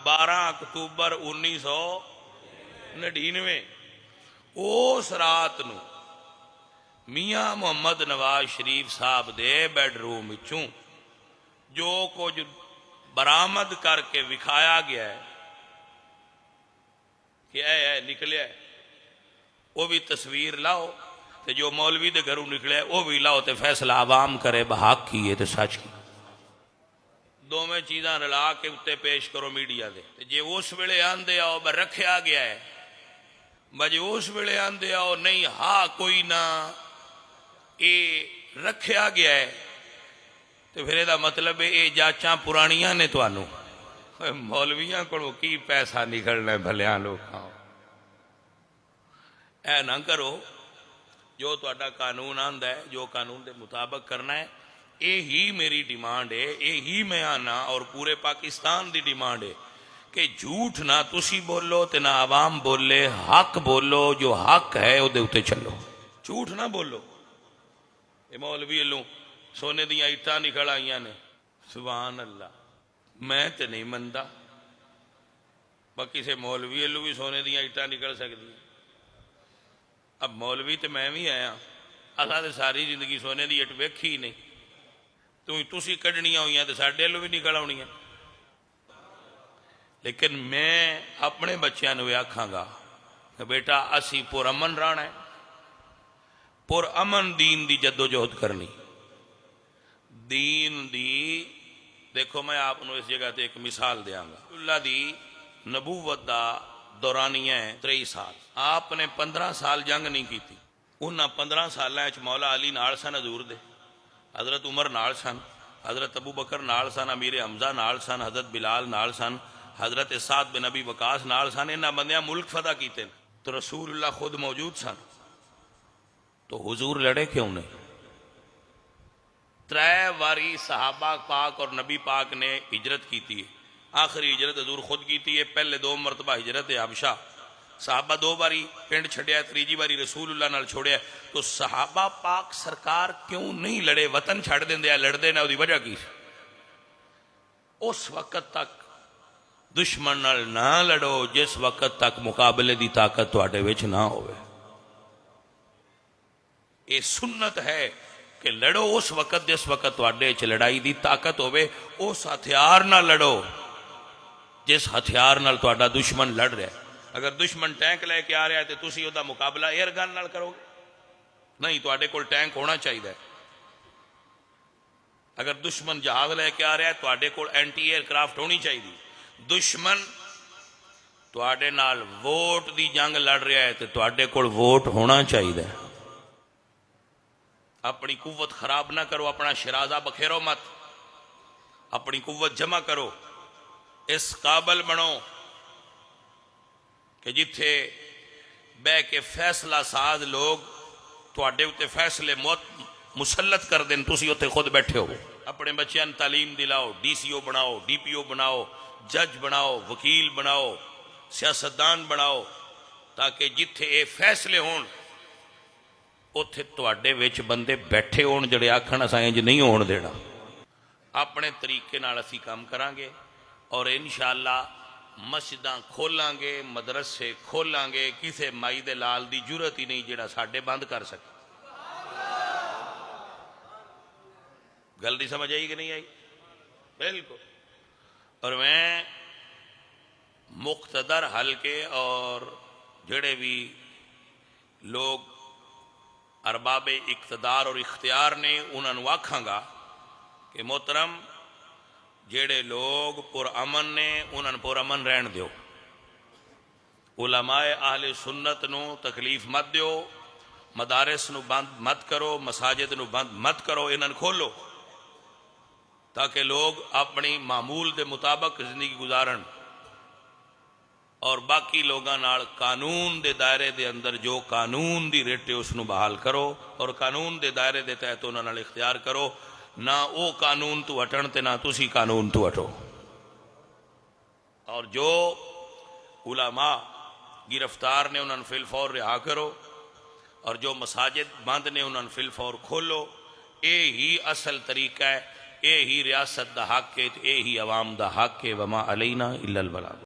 12 October 1999 ਉਸ ਰਾਤ ਨੂੰ ਮੀਆਂ ਮੁਹੰਮਦ ਨਵਾਜ਼ ਸ਼ਰੀਫ ਸਾਹਿਬ ਦੇ ਬੈਡਰੂਮ ਵਿੱਚੋਂ ਜੋ ਕੁਝ ਬਰਾਮਦ ਕਰਕੇ ਵਿਖਾਇਆ ਗਿਆ ਹੈ ਕਿ ਇਹ ਨਿਕਲਿਆ, ਉਹ ਵੀ ਤਸਵੀਰ ਲਾਓ, ਤੇ ਜੋ ਮੌਲਵੀ ਦੇ ਘਰੋਂ ਨਿਕਲਿਆ ਉਹ ਵੀ ਲਾਓ, ਤੇ ਫੈਸਲਾ ਆਵਾਮ करे बहक की है तो सच की। ਦੋਵੇਂ ਚੀਜ਼ਾਂ ਰਲਾ ਕੇ ਉੱਤੇ ਪੇਸ਼ ਕਰੋ ਮੀਡੀਆ ਦੇ। ਤੇ ਜੇ ਉਸ ਵੇਲੇ ਆਂਦੇ ਆਓ ਬ ਰੱਖਿਆ ਗਿਆ ਹੈ, ਬਜੇ ਉਸ ਵੇਲੇ ਆਂਦੇ ਆਓ ਨਹੀਂ ਹਾਂ ਕੋਈ ਨਾ ਇਹ ਰੱਖਿਆ ਗਿਆ ਹੈ, ਤੇ ਫਿਰ ਇਹਦਾ ਮਤਲਬ ਇਹ ਜਾਂਚਾਂ ਪੁਰਾਣੀਆਂ ਨੇ। ਤੁਹਾਨੂੰ ਮੌਲਵੀਆਂ ਕੋਲੋਂ ਕੀ ਪੈਸਾ ਨਿਕਲਣਾ ਭਲਿਆਂ ਲੋਕਾਂ। ਇਹ ਨਾ ਕਰੋ, ਜੋ ਤੁਹਾਡਾ ਕਾਨੂੰਨ ਆਂਦਾ ਹੈ, ਜੋ ਕਾਨੂੰਨ ਦੇ ਮੁਤਾਬਕ ਕਰਨਾ ਹੈ। यही मेरी डिमांड है, यही मैं आना और पूरे पाकिस्तान की डिमांड है कि झूठ ना तुसी बोलो ते ना आवाम बोले, हक बोलो, जो हक है उहदे उत्ते चलो, झूठ ना बोलो। ये मौलवी वालों सोने दियां इट्टां निकल आईयां ने, सुभान अल्लाह। मैं तो नहीं मनदा, पर किसी मौलवी वालों भी सोने दियां इट्टां निकल सकदी। अब मौलवी तो मैं भी आया, असां ते सारी जिंदगी सोने दी इट वेखी ही नहीं। तुसी कढ़निया हुई तो साढ़े वालों भी निकल आउणियां। लेकिन मैं अपने बच्चों को आखांगा कि बेटा असी पुरअमन रहना है, पुरअमन दीन की जद्दोजहद करनी। दीन दी देखो, मैं आपको इस जगह पर एक मिसाल देंगा। अल्लाह दी नबूवत का दौरानिया है 23 साल। आपने 15 साल जंग नहीं की। उन्होंने 15 सालों मौला अली नाल सन, हजूर दे हज़रत उमर नाल सन, हज़रत अबू बकर नाल सन, अमीर हमजा नाल सन, हज़रत बिलाल नाल सन, हज़रत साद बिन नबी वकास नाल सन। इन्होंने बंदियां मुल्क फतह किए तो रसूलुल्लाह खुद मौजूद सन, तो हुजूर लड़े क्यों नहीं? 3 बारी सहाबा पाक और नबी पाक ने हिजरत की है। आखिरी हिजरत हजूर खुद की है। पहले 2 मरतबा हिजरत हबशा, सहाबा 2 बारी पिंड छड़िया, 3जी बारी रसूलुल्लाह नाल छोड़िया। तो सहाबा पाक सरकार क्यों नहीं लड़े? वतन छड़ देंदे, लड़ते ने, उसकी वजह की? उस वक्त तक दुश्मन नाल ना लड़ो जिस वक्त तक मुकाबले की ताकत तुहाडे विच ना होवे। ये सुन्नत है कि लड़ो उस वक्त जिस वक्त तुहाडे च लड़ाई की ताकत होवे। उस हथियार नाल लड़ो जिस हथियार नाल तुहाडा दुश्मन लड़ रहा है। अगर दुश्मन टैंक लैके आ रहा है तो तुसी उहदा मुकाबला एयर गन नाल करोगे? नहीं, तुहाडे कोल टैंक होना चाहिए। अगर दुश्मन जहाज लैके आ रहा है तुहाडे कोल एंटी एयरक्राफ्ट होनी चाहिए। दुश्मन तुहाडे नाल वोट की जंग लड़ रहा है तो तुहाडे कोल वोट होना चाहिए। अपनी कुव्वत खराब ना करो, अपना शराजा बखेरो मत, अपनी कुव्वत जमा करो। इस काबल बनो कि जिथे बह के फैसला साज लोग तुहाडे उत्ते फैसले मुसलत कर देन, तुसी उत्ते खुद बैठे हो। अपने बच्चों को तालीम दिलाओ, DCO बनाओ, DPO बनाओ, जज बनाओ, वकील बनाओ, सियासतदान बनाओ, ताकि जिथे ये फैसले होण उत्थे तुहाडे विच बंदे बैठे होण जिहड़े आखण असां इंज नहीं होण देना। अपने तरीके नाल असीं काम करांगे और इंशाअल्लाह मस्जिदां खोलांगे, मदरसे खोलांगे। किसी माई दे लाल की जरूरत ही नहीं जिहड़ा साडे बंद कर सके। गल नहीं समझ आई कि नहीं आई? बिल्कुल। और मैं मुख्तदर हलके और जिहड़े भी लोग अरबाब इख्तदार और इख्तियार ने उन्होंने आखांगा कि मोहतरम जेड़े लोग पुरअमन ने उन्होंने पुरअमन रहन दो। उलमाए आहले सुन्नत नू तकलीफ मत दो, मदारिस नू बंद मत करो, मसाजिद नू बंद मत करो, इन्होंने खोलो ताकि लोग अपनी मामूल के मुताबिक जिंदगी गुजारन। और बाकी लोगों नाल कानून के दायरे के अंदर जो कानून की रिट है उसनू बहाल करो और कानून के दायरे के तहत उन्होंने नाल इख्तियार करो। ना वो कानून तो हटन ते ना तुसी कानून तो हटो। और जो उलमा गिरफ्तार ने उन्होंने फिलफौर रिहा करो और जो मसाजिद बंद ने उन्होंने फिलफौर खोलो। ये ही असल तरीका है یہ ہی ریاست دا حق ہے، یہ ہی عوام دا حق ہے، وما علینا الا البلاغ۔